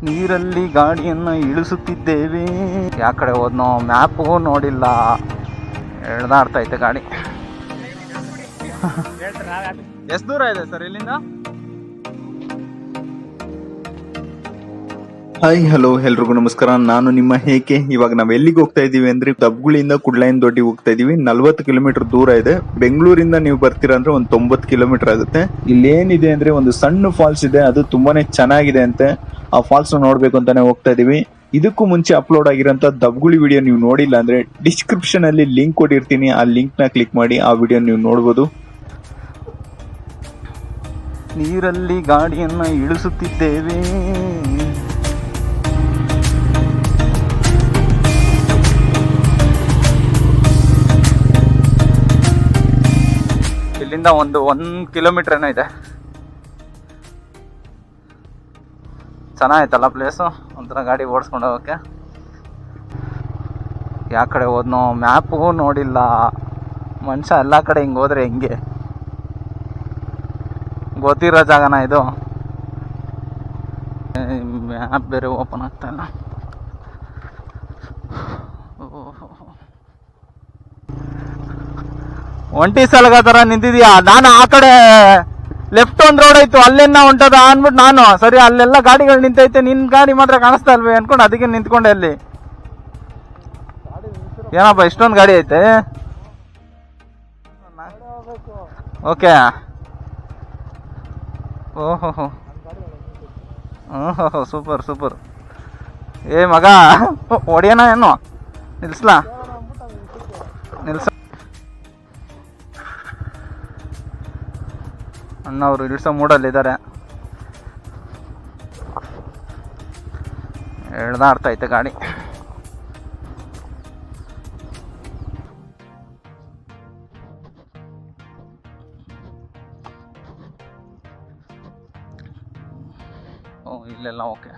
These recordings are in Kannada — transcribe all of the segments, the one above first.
ನೀರಲ್ಲಿ ಗಾಡಿಯನ್ನು ಇಳಿಸುತ್ತಿದ್ದೇವೆ. ಯಾ ಕಡೆ ಹೋದ್ನೋ ಮ್ಯಾಪು ನೋಡಿಲ್ಲ, ಎಳ್ದಾಡ್ತೈತೆ ಗಾಡಿ. ಎಷ್ಟು ದೂರ ಇದೆ ಸರ್ ಇಲ್ಲಿಂದ? ಹಾಯ್ ಹಲೋ ಎಲ್ರಿಗೂ ನಮಸ್ಕಾರ. ನಾನು ನಿಮ್ಮ ಹೇಕೆ. ಇವಾಗ ನಾವ್ ಎಲ್ಲಿಗೆ ಹೋಗ್ತಾ ಇದೀವಿ ಅಂದ್ರೆ ದಬ್ಬಗುಳಿಯಿಂದ ಕುಡ್ಲೈನ್ ದೊಡ್ಡಿ ಹೋಗ್ತಾ ಇದೀವಿ. 40 ಕಿಲೋಮೀಟರ್ ದೂರ ಇದೆ. ಬೆಂಗಳೂರಿಂದ ನೀವು ಬರ್ತೀರಾ ಅಂದ್ರೆ ಒಂದು 90 ಕಿಲೋಮೀಟರ್ ಆಗುತ್ತೆ. ಇಲ್ಲಿ ಏನಿದೆ ಅಂದ್ರೆ ಒಂದು ಸಣ್ಣ ಫಾಲ್ಸ್ ಇದೆ, ಅದು ತುಂಬಾನೇ ಚೆನ್ನಾಗಿದೆ ಅಂತೆ. ಆ ಫಾಲ್ಸ್ ನೋಡ್ಬೇಕು ಅಂತಾನೆ ಹೋಗ್ತಾ ಇದೀವಿ. ಇದಕ್ಕೂ ಮುಂಚೆ ಅಪ್ಲೋಡ್ ಆಗಿರೋಂತ ದಬ್ಬಗುಳಿ ವಿಡಿಯೋ ನೀವು ನೋಡಿಲ್ಲ ಅಂದ್ರೆ ಡಿಸ್ಕ್ರಿಪ್ಷನ್ ಅಲ್ಲಿ ಲಿಂಕ್ ಕೊಟ್ಟಿರ್ತೀನಿ, ಆ ಲಿಂಕ್ ನ ಕ್ಲಿಕ್ ಮಾಡಿ ಆ ವಿಡಿಯೋ ನೀವು ನೋಡಬಹುದು. ನೀರಲ್ಲಿ ಗಾಡಿಯನ್ನು ಇಳಿಸುತ್ತಿದ್ದೇವೆ. ಇಲ್ಲಿಂದ ಒಂದು 1 ಕಿಲೋಮೀಟರ್ ಏನೋ ಇದೆ. ಚೆನ್ನಾಯ್ತಲ್ಲ ಪ್ಲೇಸು, ಒಂಥರ ಗಾಡಿ ಓಡಿಸ್ಕೊಂಡು ಹೋಗೋಕ್ಕೆ. ಯಾ ಕಡೆ ಹೋದ್ನೋ ಮ್ಯಾಪು ನೋಡಿಲ್ಲ. ಮನುಷ್ಯ ಎಲ್ಲ ಕಡೆ ಹಿಂಗೆ ಹೋದ್ರೆ ಹೆಂಗೆ? ಗೊತ್ತಿರೋ ಜಾಗನ ಇದು. ಮ್ಯಾಪ್ ಬೇರೆ ಓಪನ್ ಆಗ್ತಾ ಇಲ್ಲ. ಒಂಟಿ ಸಲಗ ತರ ನಿಂತಿದ್ಯಾ? ನಾನು ಆ ಕಡೆ ಲೆಫ್ಟ್ ಒಂದ್ ರೋಡ್ ಐತು, ಅಲ್ಲೆನ್ನ ಹೊಂಟದ ಅಂದ್ಬಿಟ್ಟು ನಾನು ಸರಿ ಅಲ್ಲೆಲ್ಲ ಗಾಡಿಗಳು ನಿಂತೈತೆ, ನಿನ್ ಗಾಡಿ ಮಾತ್ರ ಕಾಣಿಸ್ತಾ ಇಲ್ವೇ ಅನ್ಕೊಂಡು ಅದಕ್ಕೆ ನಿಂತ್ಕೊಂಡೆ ಅಲ್ಲಿ. ಏನಪ್ಪ ಇಷ್ಟೊಂದು ಗಾಡಿ ಐತೆ? ಓಕೆ. ಓಹೋ ಓಹೋ ಸೂಪರ್ ಸೂಪರ್. ಏ ಮಗ ಹೊಡಿಯೋಣ ಏನು? ನಿಲ್ಸ್ಲಾ? ನಿಲ್ಸ. ಅಣ್ಣವರು ಇಳಿಸೋ ಮೂಡಲ್ಲಿದ್ದಾರೆ. ಎಳ್ದಾಡ್ತೈತೆ ಗಾಡಿ. ಓ ಇಲ್ಲೆಲ್ಲ ಓಕೆ.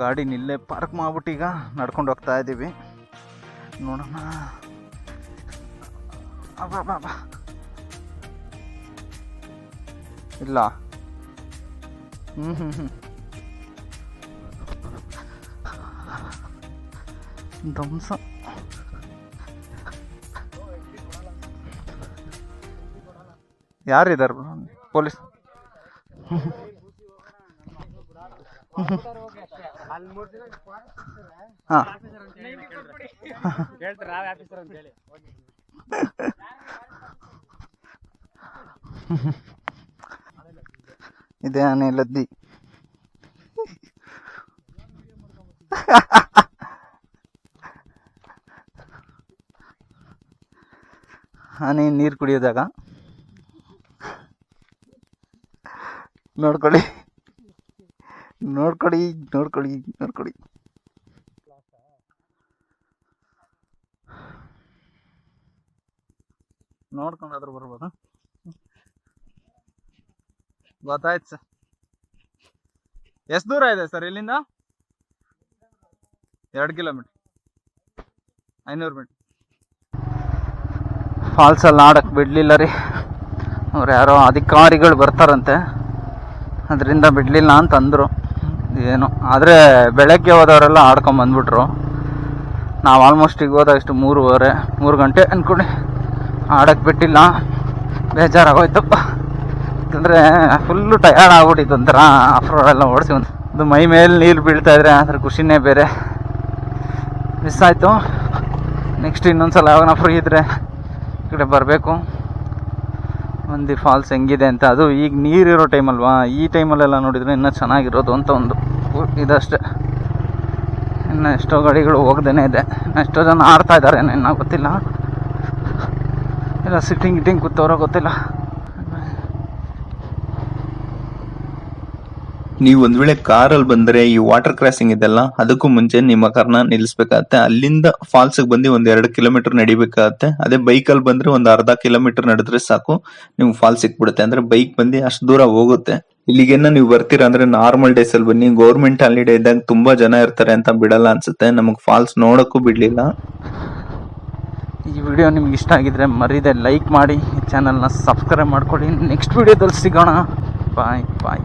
ಗಾಡಿ ನಿಲ್ಲೇ ಪಾರ್ಕ್ ಮಾಡ್ಬಿಟ್ಟು ಈಗ ನಡ್ಕೊಂಡು ಹೋಗ್ತಾ ಇದ್ದೀವಿ. ನೋಡೋಣ. ಇಲ್ಲ ಧ್ವಂಸ. ಯಾರಿದ್ದಾರೆ ಪೊಲೀಸ್? ಇದೇ ಆನೆ ಲದ್ದಿ. ಆನೆ ನೀರು ಕುಡಿಯೋದಾಗ ನೋಡ್ಕೊಳ್ಳಿ ನೋಡ್ಕೊಳ್ಳಿ ನೋಡ್ಕೊಳ್ಳಿ ನೋಡ್ಕೊಳ್ಳಿ. ನೋಡ್ಕೊಂಡಾದ್ರೂ ಬರ್ಬೋದು. ಗೊತ್ತಾಯ್ತು ಸರ್. ಎಷ್ಟು ದೂರ ಇದೆ ಸರ್ ಇಲ್ಲಿಂದ? 2 ಕಿಲೋಮೀಟರ್, 500 ಮೀಟರ್. ಫಾಲ್ಸಲ್ಲಿ ಆಡಕ್ಕೆ ಬಿಡಲಿಲ್ಲ ರೀ. ಅವ್ರು ಯಾರೋ ಅಧಿಕಾರಿಗಳು ಬರ್ತಾರಂತೆ, ಅದರಿಂದ ಬಿಡಲಿಲ್ಲ ಅಂತಂದರು. ಏನು ಆದರೆ ಬೆಳಗ್ಗೆ ಹೋದವರೆಲ್ಲ ಆಡ್ಕೊಂಬಂದ್ಬಿಟ್ರು. ನಾವು ಆಲ್ಮೋಸ್ಟ್ ಈಗ ಹೋದಾಗ ಇಷ್ಟು 3 ಗಂಟೆ ಅಂದ್ಕೊಳ್ಳಿ. ಆಡಕ್ಕೆ ಬಿಟ್ಟಿಲ್ಲ, ಬೇಜಾರಾಗೋಯ್ತಪ್ಪ. ಯಾಕಂದರೆ ಫುಲ್ಲು ಟಯರ್ಡ್ ಆಗ್ಬಿಟ್ಟಿತ್ತು ಒಂಥರ. ಆಫ್ ರೋಡ್ ಎಲ್ಲ ಓಡಿಸಿ ಒಂದು ಮೈ ಮೇಲೆ ನೀರು ಬೀಳ್ತಾ ಇದ್ರೆ ಅದ್ರ ಖುಷಿನೇ ಬೇರೆ. ಮಿಸ್ ಆಯಿತು. ನೆಕ್ಸ್ಟ್ ಇನ್ನೊಂದ್ಸಲ ಯಾವಾಗ ಫ್ರೀ ಇದ್ದರೆ ಈ ಕಡೆ ಬರಬೇಕು. ಮಂದಿ ಫಾಲ್ಸ್ ಹೆಂಗಿದೆ ಅಂತ. ಅದು ಈಗ ನೀರಿರೋ ಟೈಮಲ್ವಾ, ಈ ಟೈಮಲ್ಲೆಲ್ಲ ನೋಡಿದರೆ ಇನ್ನೂ ಚೆನ್ನಾಗಿರೋದು ಅಂತ ಒಂದು ಇದಷ್ಟೇ. ಇನ್ನು ಎಷ್ಟೋ ಗಾಡಿಗಳು ಹೋಗ್ದೇ ಇದೆ, ಎಷ್ಟೋ ಜನ ಆಡ್ತಾ ಇದ್ದಾರೆ ಇನ್ನೂ ಗೊತ್ತಿಲ್ಲ. ಎಲ್ಲ ಸಿಟ್ಟಿಂಗ್ ಕೂತವ್ರೋ ಗೊತ್ತಿಲ್ಲ. ನೀವು ಒಂದ್ ವೇಳೆ ಕಾರಲ್ಲಿ ಬಂದ್ರೆ ಈ ವಾಟರ್ ಕ್ರಾಸಿಂಗ್ ಇದೆಲ್ಲ, ಅದಕ್ಕೂ ಮುಂಚೆ ನಿಮ್ಮ ಕಾರ್ನ ನಿಲ್ಲಿಸಬೇಕಾಗತ್ತೆ. ಅಲ್ಲಿಂದ ಫಾಲ್ಸ್ ಬಂದು 1-2 ಕಿಲೋಮೀಟರ್ ನಡಿಬೇಕಾಗತ್ತೆ. ಅದೇ ಬೈಕಲ್ಲಿ ಬಂದ್ರೆ 1/2 ಕಿಲೋಮೀಟರ್ ನಡೆದ್ರೆ ಸಾಕು, ನಿಮ್ಗೆ ಫಾಲ್ಸ್ ಸಿಕ್ಬಿಡುತ್ತೆ. ಅಂದ್ರೆ ಬೈಕ್ ಬಂದು ಅಷ್ಟು ದೂರ ಹೋಗುತ್ತೆ. ಇಲ್ಲಿಗೆನ್ನ ನೀವು ಬರ್ತೀರಾ ಅಂದ್ರೆ ನಾರ್ಮಲ್ ಡೇಸ್ ಅಲ್ಲಿ ಬನ್ನಿ. ಗೌರ್ಮೆಂಟ್ ಹಾಲಿಡೇ ಇದ್ದಾಗ ತುಂಬಾ ಜನ ಇರ್ತಾರೆ ಅಂತ ಬಿಡಲ್ಲ ಅನ್ಸುತ್ತೆ. ನಮಗ್ ಫಾಲ್ಸ್ ನೋಡಕ್ಕೂ ಬಿಡ್ಲಿಲ್ಲ. ಈ ವಿಡಿಯೋ ನಿಮ್ಗೆ ಇಷ್ಟ ಆಗಿದ್ರೆ ಮರೀದೆ ಲೈಕ್ ಮಾಡಿ, ಚಾನಲ್ನ ಸಬ್ಸ್ಕ್ರೈಬ್ ಮಾಡ್ಕೊಳ್ಳಿ. ನೆಕ್ಸ್ಟ್ ವಿಡಿಯೋದಲ್ಲಿ ಸಿಗೋಣ. ಬಾಯ್ ಬಾಯ್.